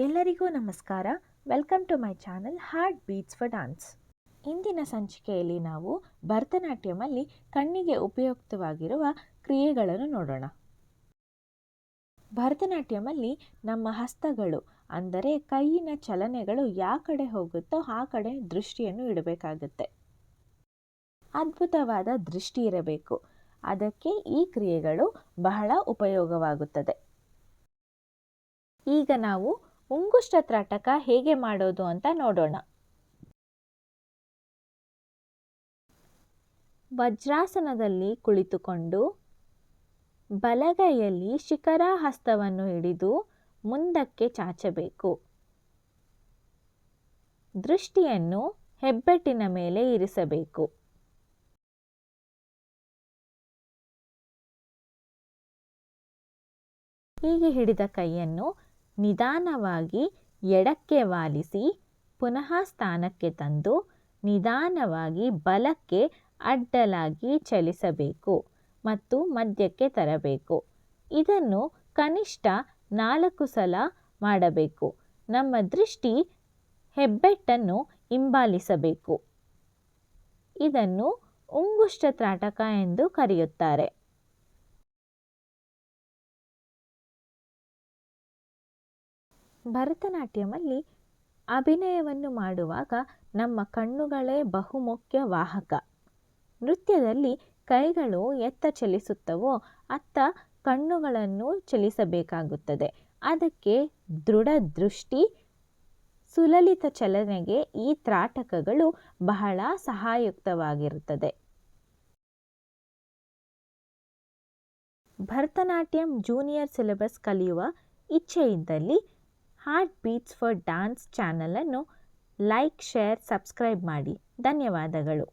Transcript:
ಎಲ್ಲರಿಗೂ ನಮಸ್ಕಾರ. Welcome to my channel heart beats for dance. ಇಂದಿನ ಸಂಚಿಕೆಯಲ್ಲಿ ನಾವು ಭರತನಾಟ್ಯಮಲ್ಲಿ ಕಣ್ಣಿಗೆ ಉಪಯುಕ್ತವಾಗಿರುವ ಕ್ರಿಯೆಗಳನ್ನು ನೋಡೋಣ. ಭರತನಾಟ್ಯಮಲ್ಲಿ ನಮ್ಮ ಹಸ್ತಗಳು ಅಂದರೆ ಕೈಯಿನ ಚಲನೆಗಳು ಯಾವ ಕಡೆ ಹೋಗುತ್ತೋ ಆ ಕಡೆ ದೃಷ್ಟಿಯನ್ನು ಇಡಬೇಕಾಗುತ್ತೆ. ಅದ್ಭುತವಾದ ದೃಷ್ಟಿ ಇರಬೇಕು. ಅದಕ್ಕೆ ಈ ಕ್ರಿಯೆಗಳು ಬಹಳ ಉಪಯೋಗವಾಗುತ್ತದೆ. ಈಗ ನಾವು ಉಂಗುಷ್ಟ ತ್ರಾಟಕ ಹೇಗೆ ಮಾಡೋದು ಅಂತ ನೋಡೋಣ. ವಜ್ರಾಸನದಲ್ಲಿ ಕುಳಿತುಕೊಂಡು ಬಲಗೈಯಲ್ಲಿ ಶಿಖರಾಹಸ್ತವನ್ನು ಹಿಡಿದು ಮುಂದಕ್ಕೆ ಚಾಚಬೇಕು. ದೃಷ್ಟಿಯನ್ನು ಹೆಬ್ಬೆಟ್ಟಿನ ಮೇಲೆ ಇರಿಸಬೇಕು. ಹೀಗೆ ಹಿಡಿದ ಕೈಯನ್ನು ನಿಧಾನವಾಗಿ ಎಡಕ್ಕೆ ವಾಲಿಸಿ ಪುನಃ ಸ್ಥಾನಕ್ಕೆ ತಂದು ನಿಧಾನವಾಗಿ ಬಲಕ್ಕೆ ಅಡ್ಡಲಾಗಿ ಚಲಿಸಬೇಕು ಮತ್ತು ಮಧ್ಯಕ್ಕೆ ತರಬೇಕು. ಇದನ್ನು ಕನಿಷ್ಠ 4 ಸಲ ಮಾಡಬೇಕು. ನಮ್ಮ ದೃಷ್ಟಿ ಹೆಬ್ಬೆಟ್ಟನ್ನು ಹಿಂಬಾಲಿಸಬೇಕು. ಇದನ್ನು ಉಂಗುಷ್ಟ ತ್ರಾಟಕ ಎಂದು ಕರೆಯುತ್ತಾರೆ. ಭರತನಾಟ್ಯಮಲ್ಲಿ ಅಭಿನಯವನ್ನು ಮಾಡುವಾಗ ನಮ್ಮ ಕಣ್ಣುಗಳೇ ಬಹುಮುಖ್ಯ ವಾಹಕ. ನೃತ್ಯದಲ್ಲಿ ಕೈಗಳು ಎತ್ತ ಚಲಿಸುತ್ತವೋ ಅತ್ತ ಕಣ್ಣುಗಳನ್ನು ಚಲಿಸಬೇಕಾಗುತ್ತದೆ. ಅದಕ್ಕೆ ದೃಢ ದೃಷ್ಟಿ, ಸುಲಲಿತ ಚಲನೆಗೆ ಈ ತ್ರಾಟಕಗಳು ಬಹಳ ಸಹಾಯಯುಕ್ತವಾಗಿರುತ್ತದೆ. ಭರತನಾಟ್ಯಂ ಜೂನಿಯರ್ ಸಿಲೆಬಸ್ ಕಲಿಯುವ ಇಚ್ಛೆ ಇದ್ದಲ್ಲಿ ಹಾರ್ಟ್ ಬೀಟ್ಸ್ ಫಾರ್ ಡಾನ್ಸ್ ಚಾನಲನ್ನು ಲೈಕ್, ಶೇರ್, ಸಬ್ಸ್ಕ್ರೈಬ್ ಮಾಡಿ. ಧನ್ಯವಾದಗಳು.